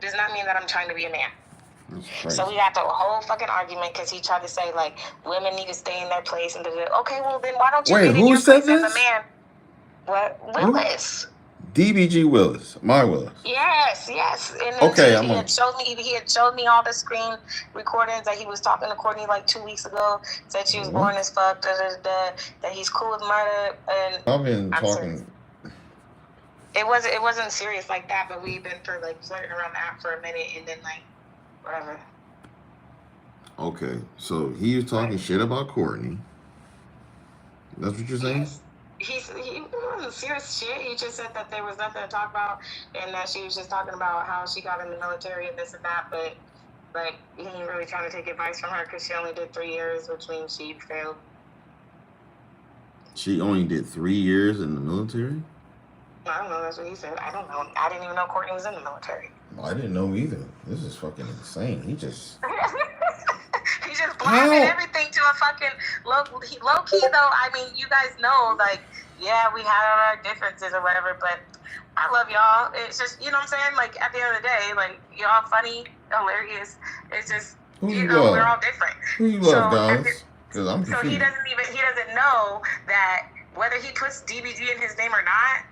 does not mean that I'm trying to be a man. So we got the whole fucking argument because he tried to say, like, women need to stay in their place. And okay, well, then why don't you get in your place as a man? What? Willis. DBG Willis. My Willis. Yes. And okay, he had showed me all the screen recordings that he was talking to Courtney like 2 weeks ago. Said she was boring as fuck, that he's cool with murder. And I've been talking... It wasn't serious like that, but we've been like flirting around the app for a minute, and then like whatever. Okay, so he was talking shit about Courtney. That's what you're saying? Yes. He wasn't serious shit. He just said that there was nothing to talk about, and that she was just talking about how she got in the military and this and that, but like he ain't really trying to take advice from her because she only did 3 years, which means she failed. She only did 3 years in the military? I don't know. That's what he said. I don't know. I didn't even know Courtney was in the military. I didn't know either. This is fucking insane. He just... He just blaming everything to a fucking low key though. I mean, you guys know, like, yeah, we had our differences or whatever, but I love y'all. It's just, you know what I'm saying? Like, at the end of the day, like, y'all funny, hilarious. It's just, you know, we're all different. Who you love, guys? Because I'm confused. So he doesn't know that whether he puts DBG in his name or not,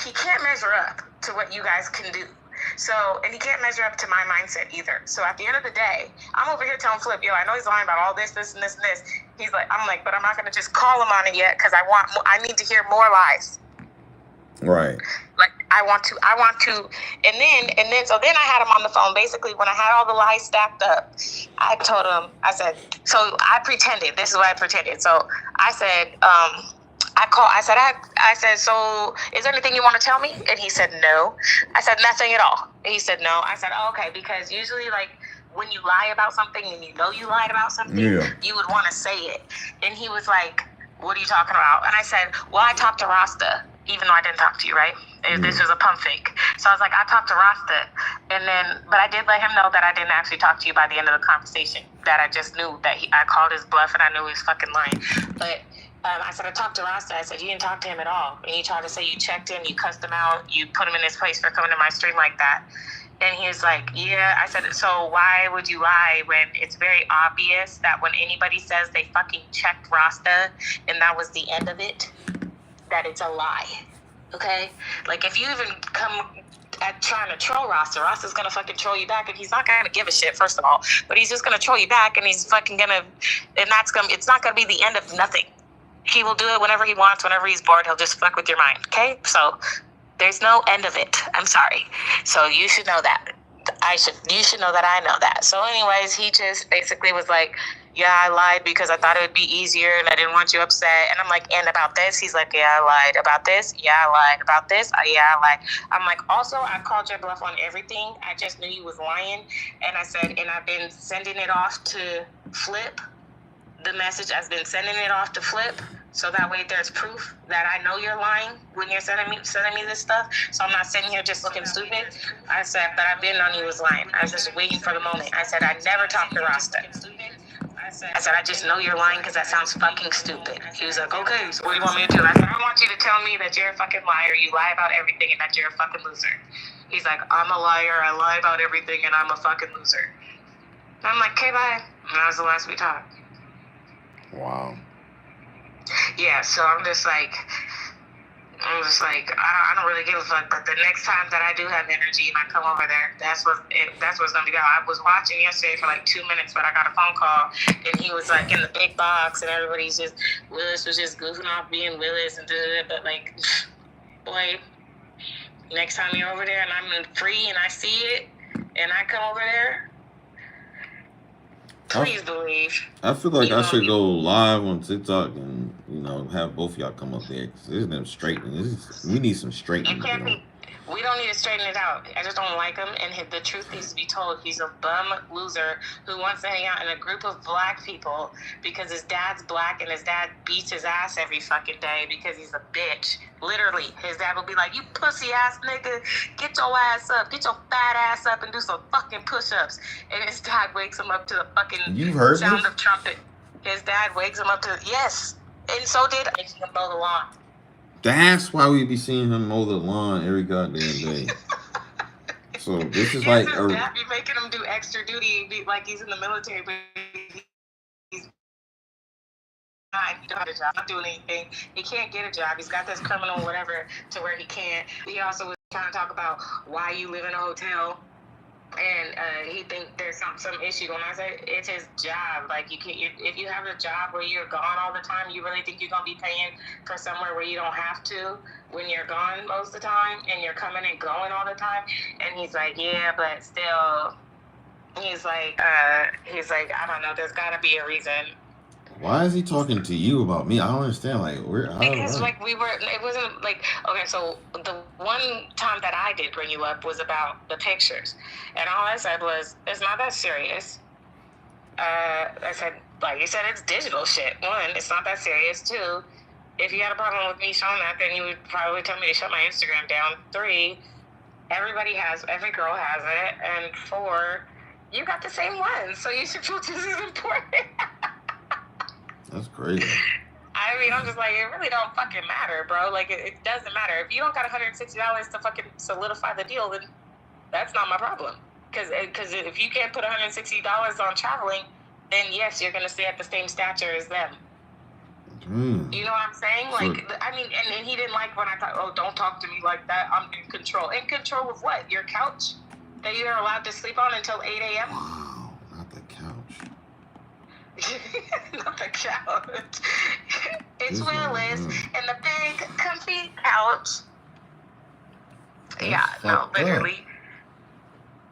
he can't measure up to what you guys can do. So, and he can't measure up to my mindset either. So at the end of the day, I'm over here telling Flip, yo, I know he's lying about all this, this, and this, and this. He's like, I'm like, but I'm not going to just call him on it yet because I need to hear more lies. Right. Like, I want to, and then, so then I had him on the phone. Basically, when I had all the lies stacked up, I told him, I said, so I pretended. This is what I pretended. So I said, I said, so is there anything you want to tell me? And he said, no. I said, nothing at all. He said, no. I said, oh, okay, because usually, like, when you lie about something and you know you lied about something, you would want to say it. And he was like, what are you talking about? And I said, well, I talked to Rasta, even though I didn't talk to you, right? This was a pump fake. So I was like, I talked to Rasta. But I did let him know that I didn't actually talk to you by the end of the conversation, that I just knew that I called his bluff and I knew he was fucking lying. But I said, I talked to Rasta. I said, you didn't talk to him at all. And you tried to say you checked him, you cussed him out, you put him in his place for coming to my stream like that. And he was like, yeah. I said, so why would you lie when it's very obvious that when anybody says they fucking checked Rasta and that was the end of it, that it's a lie, okay? Like, if you even come at trying to troll Rasta, Rasta's gonna fucking troll you back, and he's not gonna give a shit, first of all, but he's just gonna troll you back, and he's fucking gonna, and it's not gonna be the end of nothing. He will do it whenever he wants, whenever he's bored, he'll just fuck with your mind, okay? So there's no end of it. I'm sorry. So you should know that. You should know that I know that. So anyways, he just basically was like, yeah, I lied because I thought it would be easier and I didn't want you upset. And I'm like, and about this? He's like, yeah, I lied about this. Yeah, I lied about this. Yeah, I lied. I'm like, also, I called your bluff on everything. I just knew you was lying. And I said, and I've been sending it off to Flip. The message, I've been sending it off to Flip. So that way there's proof that I know you're lying when you're sending me this stuff. So I'm not sitting here just looking stupid. I said, but I've been on you was lying. I was just waiting for the moment. I said, I never talked to Rasta. I said, I just know you're lying because that sounds fucking stupid. He was like, okay, so what do you want me to do? I said, I want you to tell me that you're a fucking liar. You lie about everything and that you're a fucking loser. He's like, I'm a liar. I lie about everything and I'm a fucking loser. And I'm like, okay, bye. And that was the last we talked. Wow. Yeah, so I'm just like, I don't really give a fuck. But the next time that I do have energy and I come over there, that's what's gonna be. I was watching yesterday for like 2 minutes, but I got a phone call and he was like in the big box and Willis was just goofing off being Willis and but like, boy, next time you're over there and I'm free and I see it and I come over there, please believe. I feel like I should go live on TikTok and, have both of y'all come up there. Cause there's them straightening. We need some straightening. We don't need to straighten it out. I just don't like him. And the truth needs to be told. He's a bum loser who wants to hang out in a group of black people because his dad's black and his dad beats his ass every fucking day because he's a bitch. Literally, his dad will be like, you pussy ass nigga, get your ass up, get your fat ass up and do some fucking push-ups. And his dad wakes him up to the fucking sound of trumpet. His dad wakes him up to, yes. And so did making him mow the lawn. That's why we be seeing him mow the lawn every goddamn day. So this is Yes, like his dad be making him do extra duty, like he's in the military, but he's not doing anything. He can't get a job. He's got this criminal whatever to where he can't. He also was trying to talk about why you live in a hotel. And he think there's some issue going on. I said it's his job. Like you can, if you have a job where you're gone all the time, you really think you're gonna be paying for somewhere where you don't have to when you're gone most of the time, and you're coming and going all the time. And he's like, yeah, but still, he's like, I don't know. There's got to be a reason. Why is he talking to you about me? I don't understand. Like, because like we were, it wasn't like, okay, so the one time that I did bring you up was about the pictures, and all I said was, it's not that serious. I said, like you said, it's digital shit. One, it's not that serious. Two, if you had a problem with me showing that, then you would probably tell me to shut my Instagram down. Three, every girl has it. And four, you got the same one, so you should feel this is important. That's crazy. I mean, I'm just like, it really don't fucking matter, bro. Like, it doesn't matter. If you don't got $160 to fucking solidify the deal, then that's not my problem. Because if you can't put $160 on traveling, then yes, you're going to stay at the same stature as them. You know what I'm saying? Like, I mean, and he didn't like when I thought, oh, don't talk to me like that. I'm in control. In control of what? Your couch that you're allowed to sleep on until 8 a.m.? Wow, not the couch. Not the couch. It's Willis and the big comfy couch. Yeah, no, literally. Up.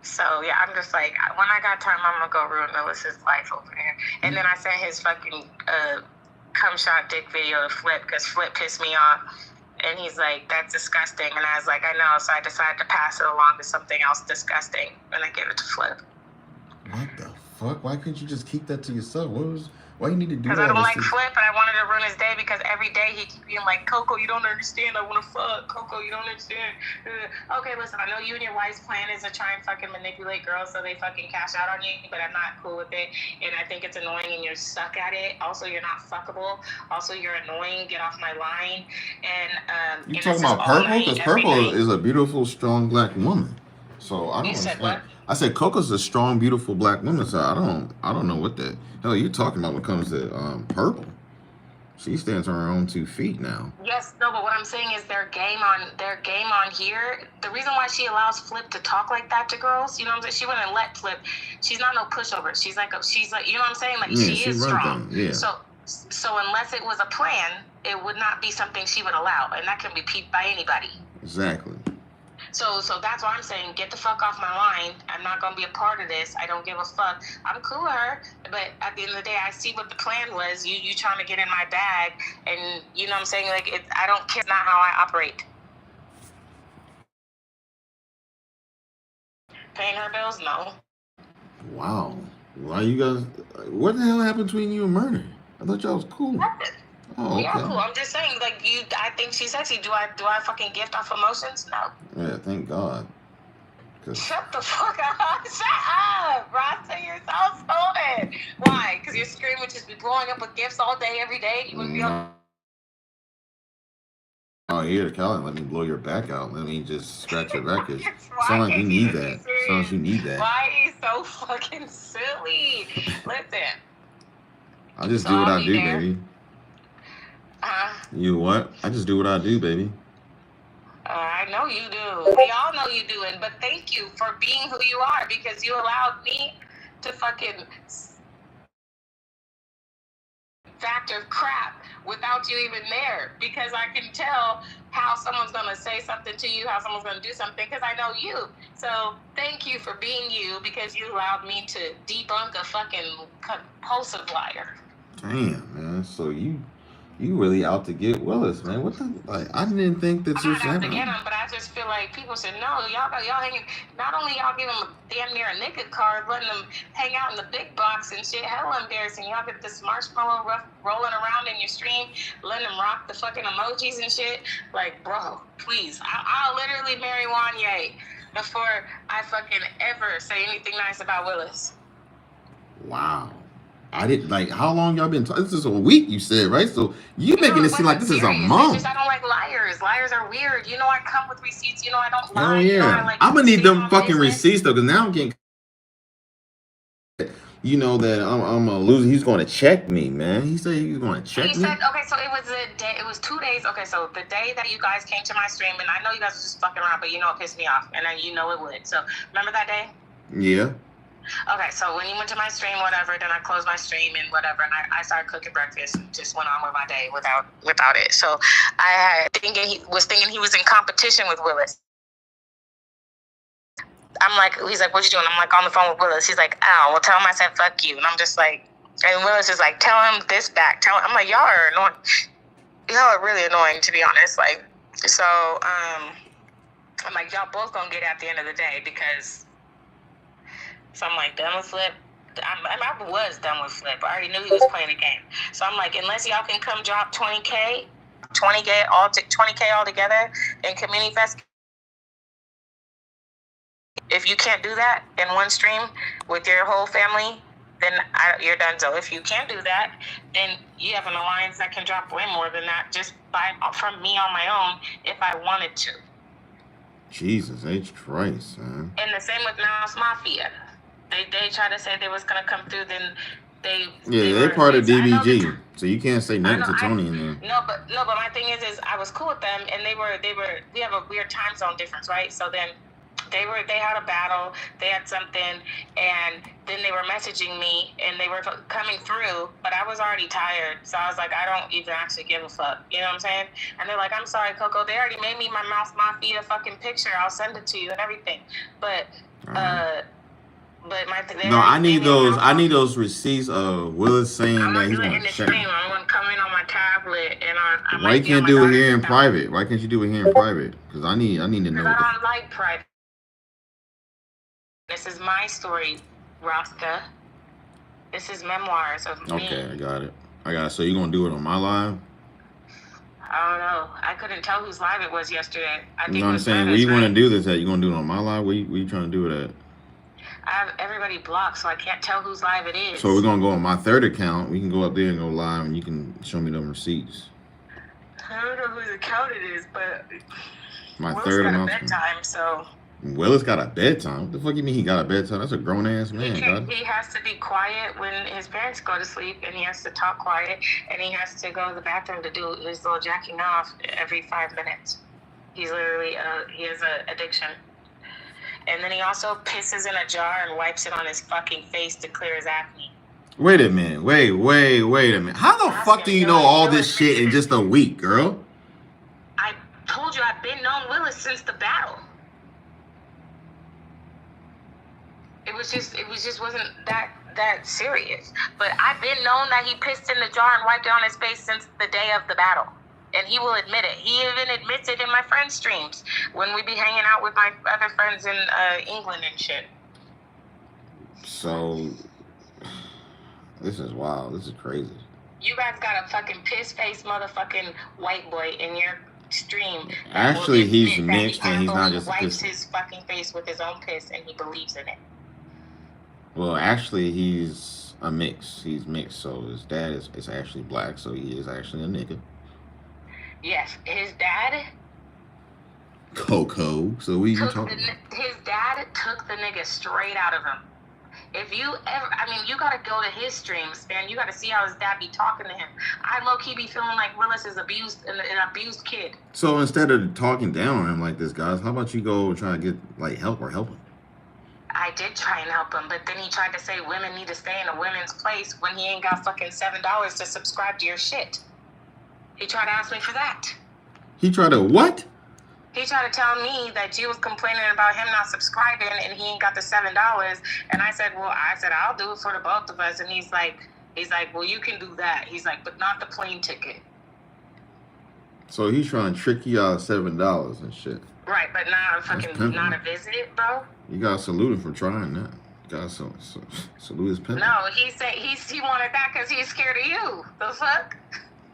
So yeah, I'm just like, when I got time, I'm gonna go ruin Willis's life over here. And then I sent his fucking cum shot dick video to Flip because Flip pissed me off. And he's like, that's disgusting. And I was like, I know. So I decided to pass it along to something else disgusting. And I gave it to Flip. What the fuck? Why couldn't you just keep that to yourself? Why you need to do that? Because I don't like Flip, and I wanted to ruin his day because every day he keep being like, Coco, you don't understand. I want to fuck. Coco, you don't understand. Okay, listen, I know you and your wife's plan is to try and fucking manipulate girls so they fucking cash out on you, but I'm not cool with it, and I think it's annoying, and you're stuck at it. Also, you're not fuckable. Also, you're annoying. Get off my line. And you talking about Purple? Because Purple is a beautiful, strong black woman. So I don't understand. What? I said Coco's a strong, beautiful black woman. So I don't know what the hell you're talking about when it comes to Purple. She stands on her own 2 feet now. Yes, no, but what I'm saying is their game on here. The reason why she allows Flip to talk like that to girls, you know what I'm saying? She wouldn't let Flip. She's not no pushover. She's like, you know what I'm saying? Like she is strong. Yeah. So unless it was a plan, it would not be something she would allow, and that can be peeped by anybody. Exactly. So that's why I'm saying, get the fuck off my line. I'm not going to be a part of this. I don't give a fuck. I'm cool with her, but at the end of the day, I see what the plan was. You trying to get in my bag, and you know what I'm saying? Like, I don't care. It's not how I operate. Paying her bills? No. Wow. Why you guys, what the hell happened between you and Murder? I thought y'all was cool. Nothing. Oh, okay. Yeah, cool. I'm just saying, like, I think she's sexy. Do I fucking gift off emotions? No. Yeah, thank God. Shut the fuck up. Shut up, Rasta. You're so stolen. Why? Because your screen would just be blowing up with gifts all day, every day? You would be on. Oh, here, Calvin, let me blow your back out. Let me just scratch your back. Sounds like you need that. Sounds like you need that. Why are you so fucking silly? Listen. I just do what I do, baby. You what? I just do what I do, baby. I know you do. We all know you do. But thank you for being who you are, because you allowed me to fucking factor crap without you even there, because I can tell how someone's going to say something to you, how someone's going to do something, because I know you. So thank you for being you, because you allowed me to debunk a fucking compulsive liar. Damn, man. So you really out to get Willis, man. What the, like, I didn't think that you said. I'm not out to get him, but I just feel like people should know, y'all hanging, not only y'all give him a damn near a nigga card, letting them hang out in the big box and shit, hella embarrassing. Y'all get this marshmallow rolling around in your stream, letting them rock the fucking emojis and shit. Like, bro, please. I'll literally marry Wanye before I fucking ever say anything nice about Willis. Wow. I didn't, how long y'all been talking? This is a week, you said, right? So you making it seem like this is a month. I don't like liars. liars. Liars are weird. You know I come with receipts. You know I don't lie. Oh yeah. You know, I, like, I'm gonna need them fucking receipts though, because now I'm getting. You know that I'm a loser. He's going to check me, man. He said he's going to check me. He said, okay, so it was a day. It was 2 days. Okay, so the day that you guys came to my stream, and I know you guys were just fucking around, but you know it pissed me off, and then you know it would. So remember that day? Yeah. Okay, so when you went to my stream, whatever, then I closed my stream and whatever, and I started cooking breakfast and just went on with my day without it. So I thinking he was in competition with Willis. I'm like, he's like, what you doing? I'm like, on the phone with Willis. He's like, oh, well, tell him I said fuck you. And I'm just like, and Willis is like, tell him this back. I'm like, y'all are annoying. Y'all are really annoying, to be honest. Like, so I'm like, y'all both gonna get at the end of the day because. So I'm like, done with Flip. I was done with Flip. I already knew he was playing a game. So I'm like, unless y'all can come drop 20K all together in Community Fest. If you can't do that in one stream with your whole family, then you're done. So if you can't do that, then you have an alliance that can drop way more than that just from me on my own if I wanted to. Jesus H. Christ, man. And the same with Mouse Mafia. They tried to say they was gonna come through, then they're part of DBG, so you can't say nothing to Tony in there. No, but my thing is I was cool with them, and we have a weird time zone difference, right? So then they had a battle, they had something, and then they were messaging me, and they were coming through, but I was already tired, so I was like, I don't even actually give a fuck, you know what I'm saying? And they're like, I'm sorry, Coco, they already made me my Mouse Mafia fucking picture, I'll send it to you and everything, but my thing. No, I need those receipts of Willis saying that he's going to check. I'm going to come in on my tablet and Why you can't do it here in private? Why can't you do it here in private? Because I need to know. Because I don't like private. This is my story, Rasta. This is memoirs of me. Okay, I got it. So you going to do it on my live? I don't know. I couldn't tell whose live it was yesterday. You know what I'm saying? Where you want to do this at? You going to do it on my live? Where you trying to do it at? I have everybody blocked, so I can't tell whose live it is. So we're going to go on my third account. We can go up there and go live, and you can show me them receipts. I don't know whose account it is, but my third account. Bedtime, so. Willis got a bedtime? What the fuck you mean he got a bedtime? That's a grown-ass man, He has to be quiet when his parents go to sleep, and he has to talk quiet, and he has to go to the bathroom to do his little jacking off every 5 minutes. He's literally, he has an addiction. And then he also pisses in a jar and wipes it on his fucking face to clear his acne. Wait a minute. Wait a minute. How the fuck do you know all this shit in just a week, girl? I told you I've been knowing Willis since the battle. It was just wasn't that serious. But I've been known that he pissed in the jar and wiped it on his face since the day of the battle. And he will admit it. He even admits it in my friends' streams when we be hanging out with my other friends in England and shit. So, this is wild. This is crazy. You guys got a fucking piss-faced motherfucking white boy in your stream. Actually, he's mixed and he's not just a piss. He wipes his fucking face with his own piss and he believes in it. Well, actually, he's a mix. He's mixed, so his dad is actually black, so he is actually a nigga. Yes, his dad. Coco. So what are you talking about? His dad took the nigga straight out of him. If you ever, you gotta go to his streams, man. You gotta see how his dad be talking to him. I low-key be feeling like Willis is an abused kid. So instead of talking down on him like this, guys, how about you go try to get help him? I did try and help him, but then he tried to say women need to stay in a women's place when he ain't got fucking $7 to subscribe to your shit. He tried to ask me for that. He tried to what? He tried to tell me that you was complaining about him not subscribing and he ain't got the $7. And I said, I'll do it for the both of us. And he's like, well, you can do that. He's like, but not the plane ticket. So he's trying to trick you out of $7 and shit. Right, but not a visit, bro. You gotta salute him for trying that. You gotta salute his pimp. No, he said he wanted that because he's scared of you. The fuck?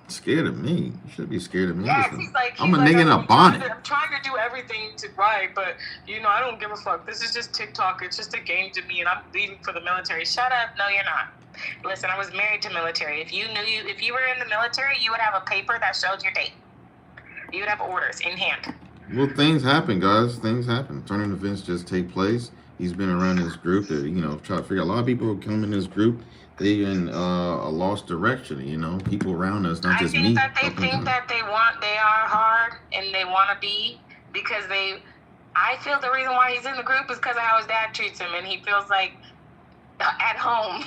Scared of me? You should be scared of me. Yes, I'm a nigga in a bonnet. I'm trying to do everything right, but I don't give a fuck. This is just TikTok. It's just a game to me, and I'm leaving for the military. Shut up. No, you're not. Listen, I was married to military. If you were in the military, you would have a paper that showed your date. You would have orders in hand. Well, things happen, guys. Things happen. Turning events just take place. He's been around this group that, try to figure out. A lot of people who come in this group, they in a lost direction, people around us, not just me. I think that they think that they are hard and they want to be because I feel the reason why he's in the group is because of how his dad treats him and he feels like at home.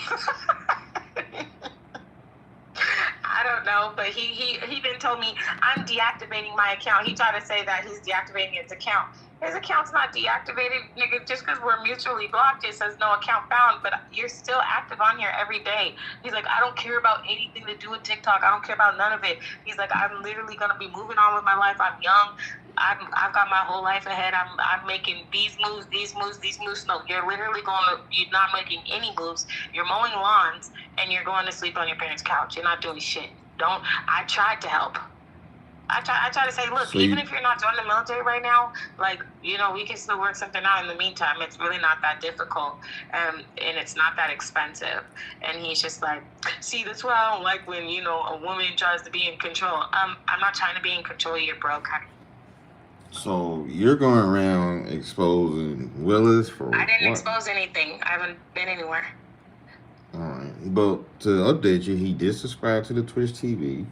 I don't know, but he then told me I'm deactivating my account. He tried to say that he's deactivating his account. His account's not deactivated, nigga, just because we're mutually blocked. It says no account found, but you're still active on here every day. He's like, I don't care about anything to do with TikTok. I don't care about none of it. He's like, I'm literally going to be moving on with my life. I'm young. I've got my whole life ahead. I'm making these moves. No, you're not making any moves. You're mowing lawns and you're going to sleep on your parents' couch. You're not doing shit. I tried to help. I try to say, look, even if you're not joining the military right now, like, we can still work something out in the meantime. It's really not that difficult, and it's not that expensive. And he's just like, see, that's why I don't like when, a woman tries to be in control. I'm not trying to be in control. You're broke, honey. So you're going around exposing Willis for I didn't expose anything. I haven't been anywhere. All right. But to update you, he did subscribe to the Twitch TV.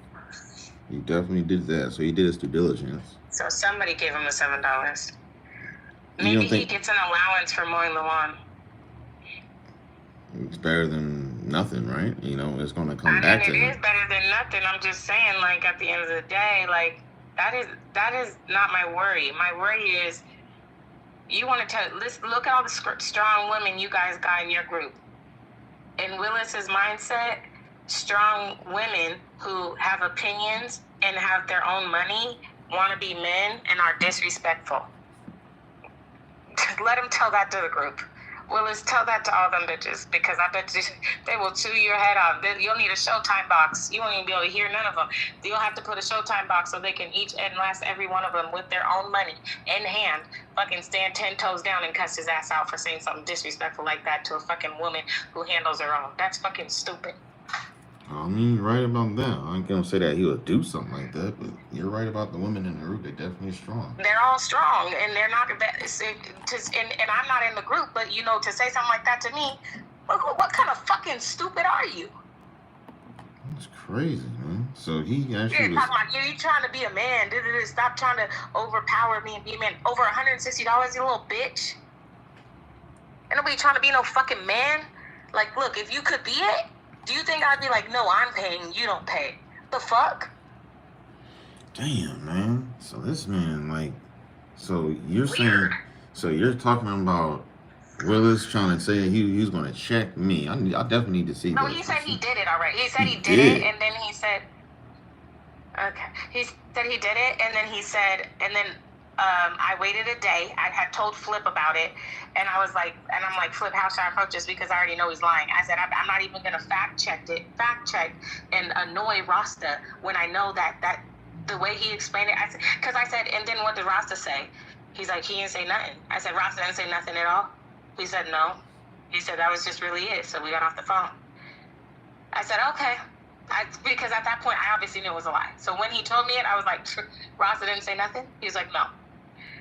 He definitely did that. So he did his due diligence. So somebody gave him the $7. Maybe he gets an allowance for mowing the lawn. It's better than nothing, right? It's going to come back to him. It is better than nothing. I'm just saying, like, at the end of the day, like, that is not my worry. My worry is you want to look at all the strong women you guys got in your group. In Willis's mindset, strong women who have opinions and have their own money want to be men and are disrespectful. Let him tell that to the group. Willis, tell that to all them bitches because I bet you they will chew your head off. You'll need a Showtime box. You won't even be able to hear none of them. You'll have to put a Showtime box so they can each and last every one of them with their own money in hand fucking stand 10 toes down and cuss his ass out for saying something disrespectful like that to a fucking woman who handles her own. That's fucking stupid. I mean, you're right about that. I ain't gonna say that he would do something like that, but you're right about the women in the group. They're definitely strong. They're all strong, and they're not. And I'm not in the group, but to say something like that to me, what kind of fucking stupid are you? That's crazy, man. So he actually was. You trying to be a man? Stop trying to overpower me and be a man. Over $160, you little bitch. Ain't nobody trying to be no fucking man. Like, look, if you could be it. Do you think I'd be like, no, I'm paying, you don't pay? The fuck? Damn, man. So this man, so you're saying, so you're talking about Willis trying to say he was going to check me. I definitely need to see that. No, he said he did it already. He said he did it, and then he said, okay. He said he did it, and then he said, and then I waited a day. I had told Flip about it, and I'm like, Flip, how should I approach this? Because I already know he's lying. I said, I'm not even going to fact check and annoy Rasta when I know that the way he explained it. I said, and then what did Rasta say? He's like, he didn't say nothing. I said, Rasta didn't say nothing at all? He said, no. He said, that was just really it. So we got off the phone. I said, okay. Because at that point, I obviously knew it was a lie. So when he told me it, I was like, Rasta didn't say nothing? He was like, no.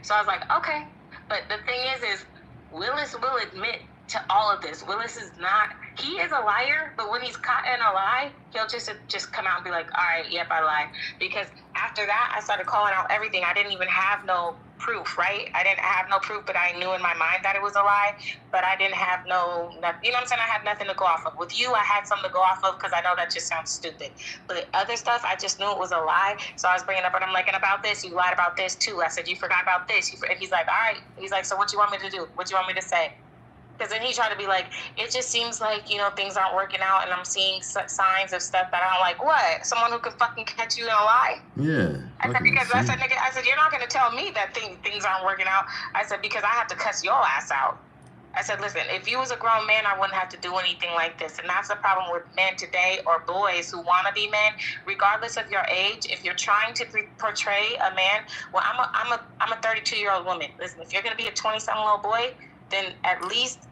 So I was like, okay. But the thing is Willis will admit to all of this. Willis is not, he is a liar, but when he's caught in a lie, he'll just come out and be like, all right, yep, I lied. Because after that, I started calling out everything. I didn't even have no proof, right? I didn't have no proof, but I knew in my mind that it was a lie, but I didn't have you know what I'm saying? I had nothing to go off of. With you, I had something to go off of because I know that just sounds stupid. But other stuff, I just knew it was a lie. So I was bringing up, and I'm like, and about this, you lied about this too. I said, you forgot about this. And he's like, all right. He's like, so what you want me to do? What you want me to say? Because then he tried to be like, it just seems like, things aren't working out and I'm seeing signs of stuff that I'm like, what? Someone who could fucking catch you in a lie? Yeah. I said, you're not going to tell me that things aren't working out. I said, because I have to cuss your ass out. I said, listen, if you was a grown man, I wouldn't have to do anything like this. And that's the problem with men today or boys who want to be men, regardless of your age. If you're trying to portray a man, well, I'm a 32-year-old woman. Listen, if you're going to be a 20-something little boy, then at least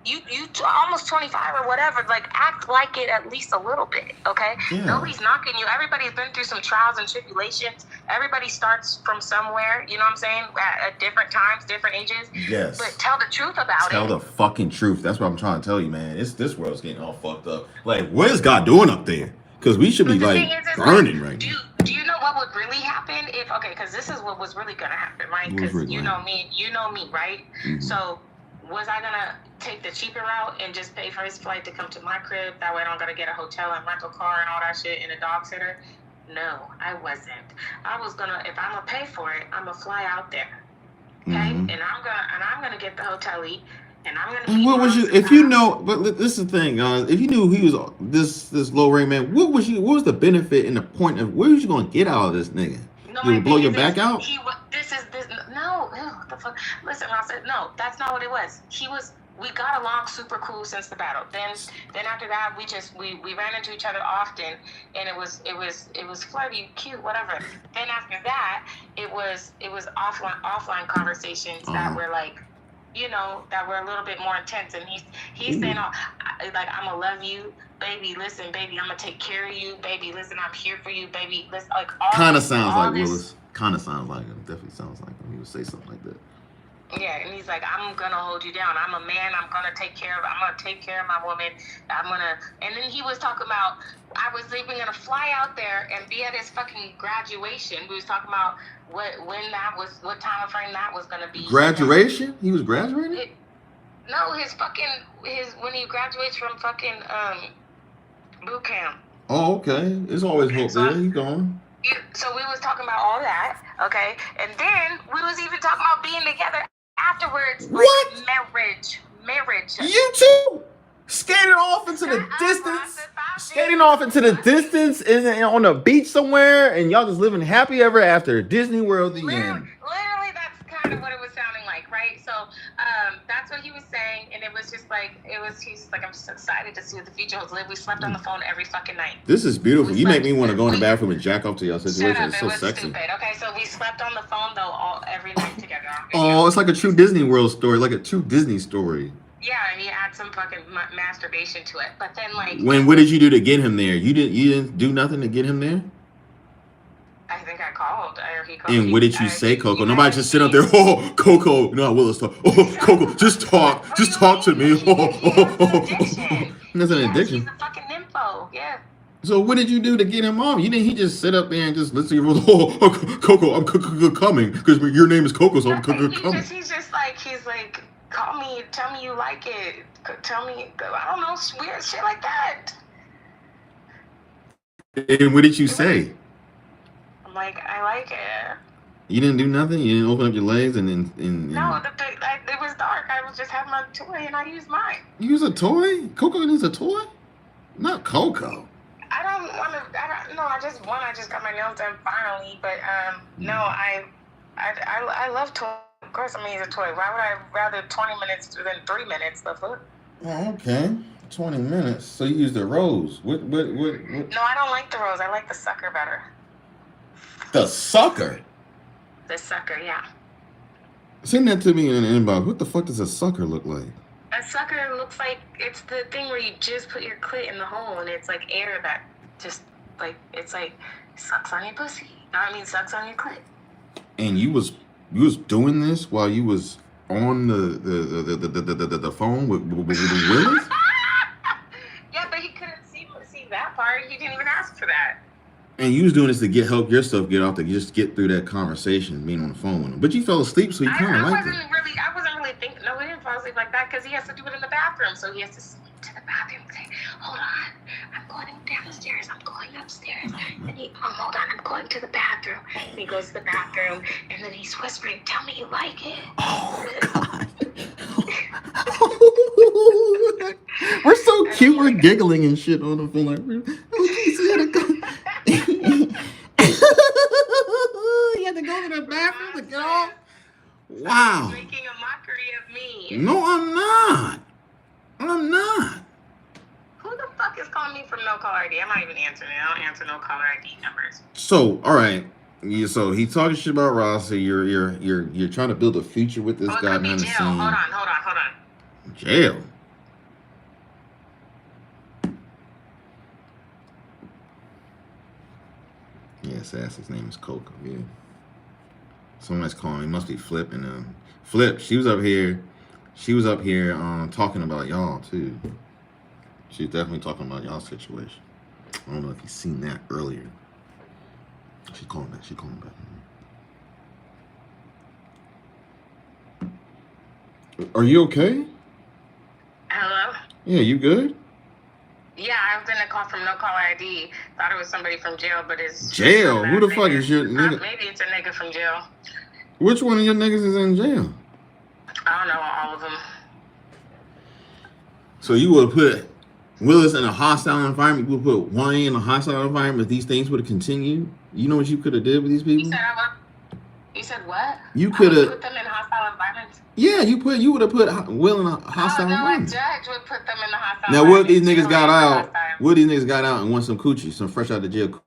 You almost 25 or whatever. Like, act like it at least a little bit, okay? Yeah. Nobody's knocking you. Everybody's been through some trials and tribulations. Everybody starts from somewhere, you know what I'm saying? At different times, different ages. Yes. But tell the truth about it. Tell the fucking truth. That's what I'm trying to tell you, man. This world's getting all fucked up. Like, what is God doing up there? Because we should be, like, burning right now. Do you know what would really happen if, okay, because this is what was really going to happen, right? Because you know me, right? Mm-hmm. So, was I going to take the cheaper route and just pay for his flight to come to my crib? That way I don't got to get a hotel and rental car and all that shit and a dog sitter? No, I wasn't. I was going to, if I'm going to pay for it, I'm going to fly out there. Okay? Mm-hmm. And I'm gonna get the hotel-y. And I'm gonna. What was you? If you know, but this is the thing. If you knew he was this low rank man, what was the benefit and the point of where was you gonna get out of this nigga? No, you would blow your back out? No. The fuck? Listen, I said no. That's not what it was. We got along super cool since the battle. Then after that, we ran into each other often, and it was flirty, cute, whatever. Then after that, it was offline conversations that were like, you know, that were a little bit more intense. And he's saying, oh, like, I'm gonna love you, baby. Listen, baby, I'm gonna take care of you, baby. Listen, I'm here for you, baby. Listen, like, all kind of sounds like Willis. Kind of sounds like him. Definitely sounds like him. He would say something like that. Yeah, and he's like, I'm gonna hold you down. I'm a man. I'm gonna take care of my woman. And then he was talking about, I was even gonna fly out there and be at his fucking graduation. We was talking about what time frame that was gonna be. Graduation? He was graduating? No, when he graduates from fucking boot camp. Oh, okay. There's always hope there. He's going. So we was talking about all that, okay, and then we was even talking about being together afterwards. What? Like marriage. You two skating off into the distance, and on a beach somewhere, and y'all just living happy ever after. Disney World, the end. Literally, that's kind of what it was sounding like, right? So that's what he was saying, and it was just like, he's like, I'm just excited to see what the future holds. We slept on the phone every fucking night. This is beautiful. You make me want to go in the bathroom and jack off to y'all situation. Shut up, it's so sexy. Stupid. Okay, so we slept on the phone though every night together. Oh, it's like a true Disney World story, like a true Disney story. Yeah, and he had some fucking masturbation to it, but then like. What did you do to get him there? You didn't do nothing to get him there? I think I called, or he called. And what did you say, Coco? Nobody just sit up there. Oh, Coco, no, Willis talk. Oh, Coco, just talk to me. That's an addiction. He's a fucking nympho. Yeah. So what did you do to get him off? He just sit up there and just listen to your voice. Oh, Coco, I'm coming because your name is Coco, so I'm coming. He's like, call me, tell me you like it. Tell me, I don't know, weird shit like that. And what did you say? I'm like, I like it. You didn't do nothing? You didn't open up your legs and No, it was dark. I was just having my toy and I used mine. You use a toy? Coco needs a toy? Not Coco. I just got my nails done finally, but no, I love toys. Of course I'm gonna use a toy. Why would I rather 20 minutes than 3 minutes? The fuck? Oh, okay. 20 minutes. So you use the rose. What? No, I don't like the rose. I like the sucker better. The sucker? The sucker, yeah. Send that to me in the inbox. What the fuck does a sucker look like? A sucker looks like it's the thing where you just put your clit in the hole and it's like air that just like it's like sucks on your pussy. Sucks on your clit. And you was doing this while you was on the phone with Willis? Yeah, but he couldn't see that part. He didn't even ask for that. And you was doing this to help yourself get off just get through that conversation, being on the phone with him. But you fell asleep, so you kind of liked it. I wasn't really thinking. No, we didn't fall asleep like that because he has to do it in the bathroom. So he has to slip to the bathroom and say, "Hold on, I'm going downstairs. I'm going upstairs." And hold on, I'm going to the bathroom. And he goes to the bathroom, and then he's whispering, "Tell me you like it." Oh God. We're so cute. We're giggling and shit on the phone like, you had to go to the bathroom to get off? Wow. You're making a mockery of me. No, I'm not. Who the fuck is calling me from no caller ID? I'm not even answering it. I don't answer no caller ID numbers. So, all right. So he's talking shit about Ross. So you're trying to build a future with this guy behind the scenes. Hold on. Jail. Yes, his name is Coco. Yeah. Someone's calling me. Must be Flip and Flip. She was up here. Talking about y'all too. She's definitely talking about y'all situation. I don't know if you've seen that earlier. She's calling back. Are you okay? Hello? Yeah, you good? Yeah, I've been a call from No Call ID. Thought it was somebody from jail, but it's... Jail? Who the fuck is your nigga? Maybe it's a nigga from jail. Which one of your niggas is in jail? I don't know, all of them. So you would put Willis in a hostile environment? You would put Wayne in a hostile environment if these things would have continued? You know what you could have did with these people? You said what? You could have put them in hostile environments. Yeah, you would have put Will in a hostile environment. A judge would put them in the hostile now, environment. What these niggas got out and want some coochie, some fresh out the jail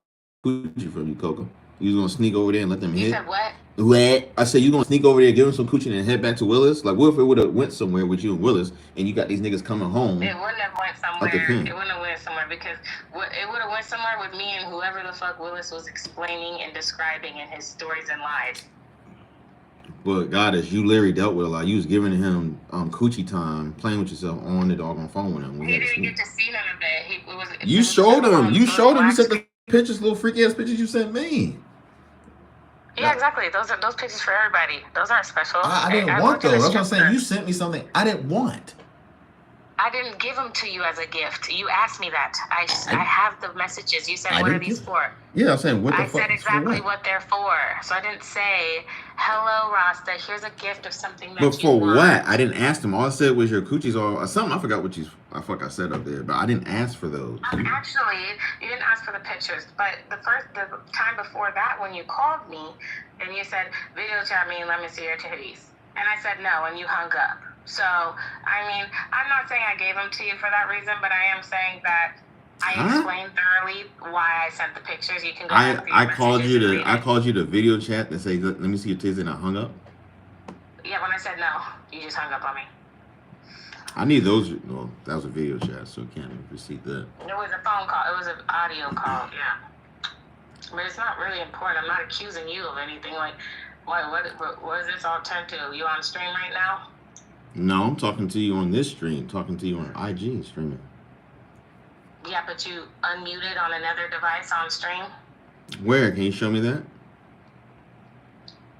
coochie from you, Coco. You was gonna sneak over there and let them hit? You said what? What? I said you gonna sneak over there, give them some coochie, and head back to Willis? Like, what if it would have went somewhere with you and Willis, and you got these niggas coming home? It wouldn't have went somewhere. It wouldn't have went somewhere because it would have went somewhere with me and whoever the fuck Willis was explaining and describing in his stories and lies. But Goddess, you literally dealt with a lot. You was giving him coochie time, playing with yourself on the doggone phone with him. He didn't get to see none of that. You showed him. You showed him. You sent the pictures, little freaky ass pictures you sent me. Yeah, exactly. Those pictures for everybody. Those aren't special. I didn't want those. That's what I'm saying. You sent me something I didn't want. I didn't give them to you as a gift. You asked me that. I have the messages. You said, what are these for? Yeah, I'm saying, what the fuck? I said exactly what they're for. So I didn't say, hello, Rasta, here's a gift of something that you want. But for what? I didn't ask them. All I said was your coochies or something. I forgot what I said up there, but I didn't ask for those. Actually, you didn't ask for the pictures, but the time before that when you called me and you said, video chat me and let me see your titties. And I said no, and you hung up. So, I mean, I'm not saying I gave them to you for that reason, but I am saying that I explained thoroughly why I sent the pictures. You can go back to your I called you to video chat and say, let me see your titties, and I hung up? Yeah, when I said no, you just hung up on me. I need those. Well, that was a video chat, so I can't receive that. It was a phone call. It was an audio call, yeah. But it's not really important. I'm not accusing you of anything. Like, what is this all turned to? You on stream right now? No, I'm talking to you on this stream. Talking to you on IG streaming. Yeah, but you unmuted on another device on stream? Where? Can you show me that?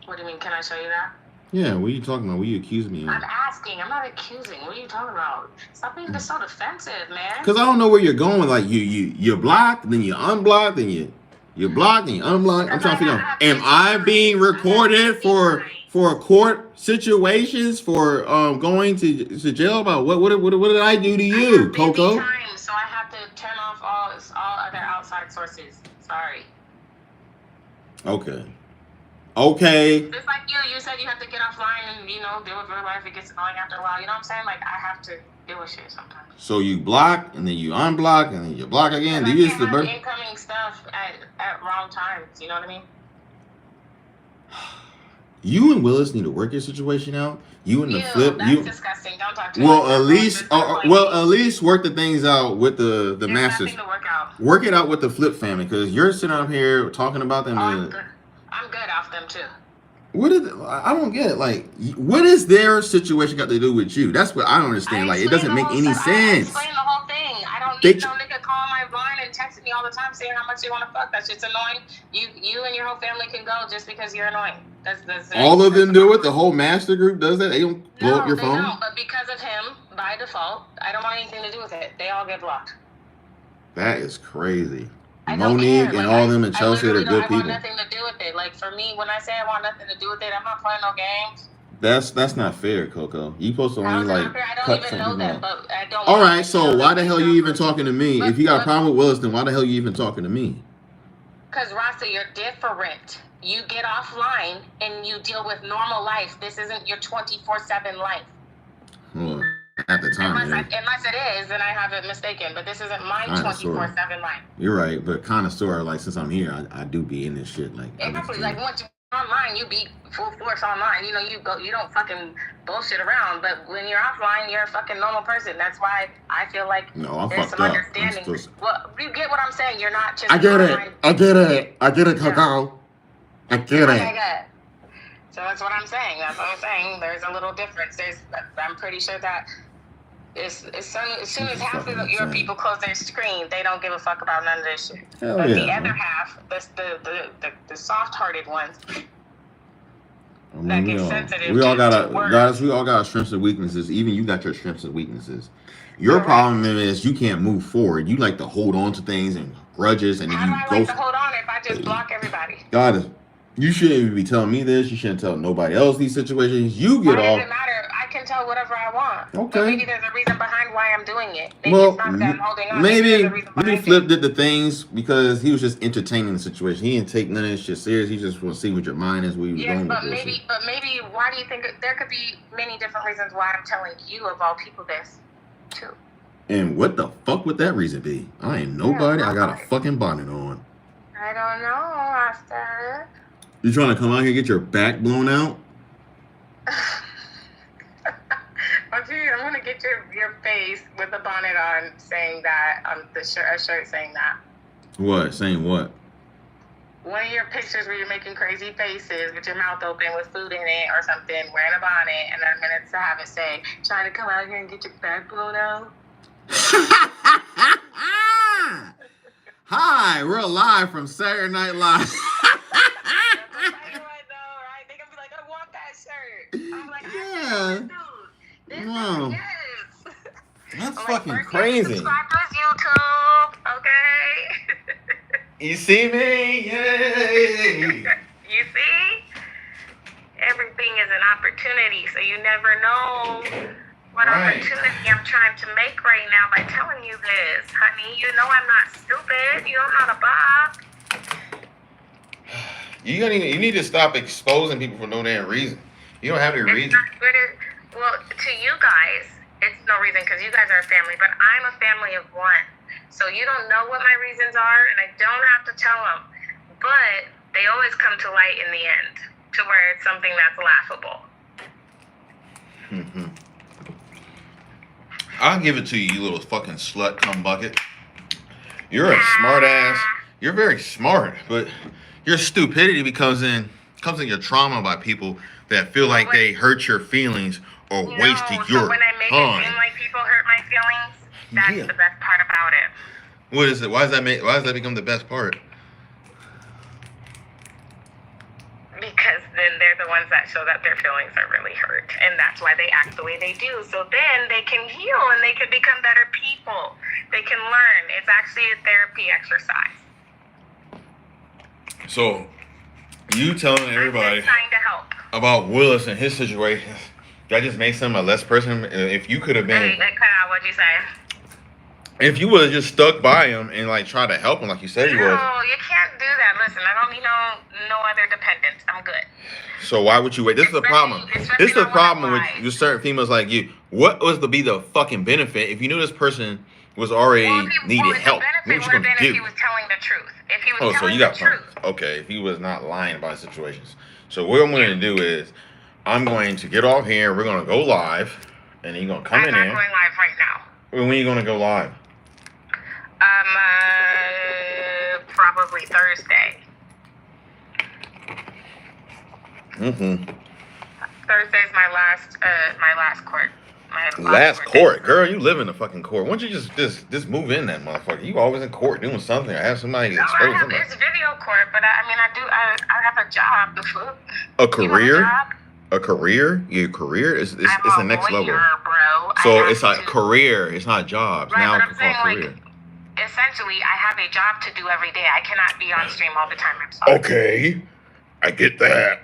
What do you mean, can I show you that? Yeah, what are you talking about? What are you accusing me of? I'm asking. I'm not accusing. What are you talking about? Stop being so defensive, man. Because I don't know where you're going. Like, you're blocked, then you unblocked, then you're blocked, and you unblocked. I'm trying to figure out, am I being recorded for court situations, for going to jail? About what did I do to you, Coco? So I have to turn off all other outside sources. Sorry. Okay. Just like you said you have to get offline and, deal with real life. It gets annoying after a while. You know what I'm saying? Like, I have to deal with shit sometimes. So you block, and then you unblock, and then you block again. Do you just have incoming stuff at wrong times. You know what I mean? You and Willis need to work your situation out. You and the Flip. That's disgusting. Don't talk to me. Well, at least work the things out with the masters. Nothing to work out. Work it out with the Flip family, because you're sitting up here talking about them. I'm good off them too. I don't get it. Like, what is their situation got to do with you? That's what I don't understand. Like, it doesn't make any sense. I explain the whole thing. I don't need no nigga calling my line and texting me all the time saying how much they want to fuck. That's just annoying. You and your whole family can go just because you're annoying. That's all of them do it. The whole master group does that. They don't blow up your phone. No, but because of him, by default, I don't want anything to do with it. They all get blocked. That is crazy. Monique and all them and Chelsea are good people. I want nothing to do with it. Like, for me, when I say I want nothing to do with it, I'm not playing no games. That's not fair, Coco. You supposed to only I don't even know that, but I don't. All right, so why the hell you even talking to me? If you got a problem with Willis, then why the hell you even talking to me? Because, Rasta, you're different. You get offline and you deal with normal life. This isn't your 24/7 life. Well, at the time, unless it is, then I have it mistaken. But this isn't my 24/7 life. You're right, but kind of sort of like, since I'm here, I do be in this shit. Like, exactly. Like, once online, you be full force online. You know, you don't fucking bullshit around. But when you're offline, you're a fucking normal person. That's why I feel like there's some understanding. Well, you get what I'm saying. You're not just. I get it, Coco. I get it. Okay. So that's what I'm saying. There's a little difference. I'm pretty sure that as soon as half of your people close their screen, they don't give a fuck about none of this shit. Hell but yeah, the other half, the soft-hearted ones, that get sensitive. We all got strengths and weaknesses. Even you got your strengths and weaknesses. Your problem is you can't move forward. You like to hold on to things and grudges, and then you go. Like to hold on if I just block everybody? You shouldn't even be telling me this. You shouldn't tell nobody else these situations. You get off. It doesn't matter. I can tell whatever I want. Okay. But maybe there's a reason behind why I'm doing it. Maybe it's not that I'm holding on. Maybe Flip did the things because he was just entertaining the situation. He didn't take none of this shit serious. He just want to see what your mind is. Where you going with this. But maybe why do you think there could be many different reasons why I'm telling you of all people this too? And what the fuck would that reason be? I ain't nobody. I got a fucking bonnet on. I don't know, Master. You trying to come out here and get your back blown out? I'm gonna get your face with the bonnet on, saying that a shirt saying that. What? Saying what? One of your pictures where you're making crazy faces with your mouth open with food in it or something, wearing a bonnet, and then I'm gonna have it say, "Trying to come out here and get your back blown out." Hi, we're live from Saturday Night Live. I'm like, yeah. No. Yes. That's fucking crazy. Subscribe to YouTube, okay? You see me? Yay! You see? Everything is an opportunity, so you never know what opportunity I'm trying to make right now by telling you this, honey. You know I'm not stupid. You know I'm not a bop. You need to stop exposing people for no damn reason. You don't have any reason. Well, to you guys, it's no reason because you guys are a family, but I'm a family of one. So you don't know what my reasons are, and I don't have to tell them. But they always come to light in the end, to where it's something that's laughable. Mm-hmm. I'll give it to you, you little fucking slut cum bucket. You're a smart ass. You're very smart, but your stupidity comes in your trauma by people that feel like they hurt your feelings or wasted your time. When I make it seem like people hurt my feelings, that's the best part about it. What is it? Why does that become the best part? Because then they're the ones that show that their feelings are really hurt, and that's why they act the way they do. So then they can heal and they can become better people. They can learn. It's actually a therapy exercise. So you telling everybody trying to help about Willis and his situation, that just makes him a less person. If you could have been, what'd you say? If you would have just stuck by him and like tried to help him like you said you was. No, you can't do that. Listen, I don't need no other dependents. I'm good. So why would you wait? This is the problem. This is the problem with certain females like you. What was to be the fucking benefit if you knew this person was already needed help? What was you gonna do? If he was telling the truth. If he was telling the truth. Okay, if he was not lying about situations. So what I'm going to do is I'm going to get off here. We're going to go live, and you're going to come in here. I'm not going live right now. When are you going to go live? Probably Thursday. Thursday's my last court. Last court, girl. You live in the fucking court. Why don't you just move in that motherfucker? You always in court doing something. I have somebody expose somebody. It's video court, but I have a job. A career? A career? Your career is it's the next level. Bro. So it's like career. It's not jobs. Right, now it's called career. Essentially, I have a job to do every day. I cannot be on stream all the time. I'm sorry. Okay, I get that.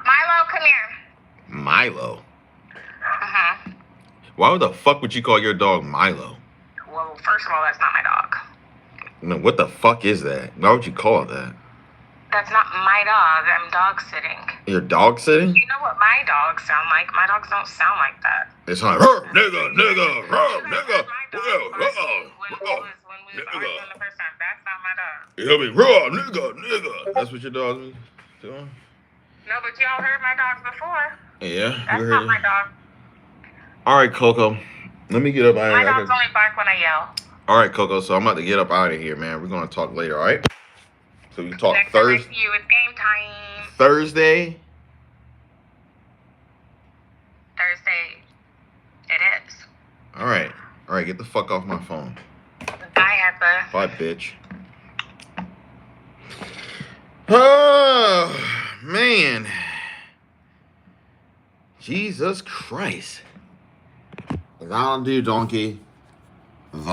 Milo, come here. Milo. Why the fuck would you call your dog Milo? Well, first of all, that's not my dog. No, what the fuck is that? Why would you call it that? That's not my dog. I'm dog sitting. You're dog sitting? You know what my dogs sound like? My dogs don't sound like that. They sound like, nigga, nigga, nigga. When we was arguing the first time, that's not my dog. He'll be, nigga. That's what your dog means? to him. No, but y'all heard my dogs before. Yeah. That's not my dog. All right, Coco. Let me get up out of here. My dogs only bark when I yell. All right, Coco. So I'm about to get up out of here, man. We're going to talk later, all right? So we talk Thursday. Next you, it's game time. Thursday. Thursday. It is. All right. All right, get the fuck off my phone. Bye, Heather. Bye, bitch. Oh, man. Jesus Christ. I don't do, donkey.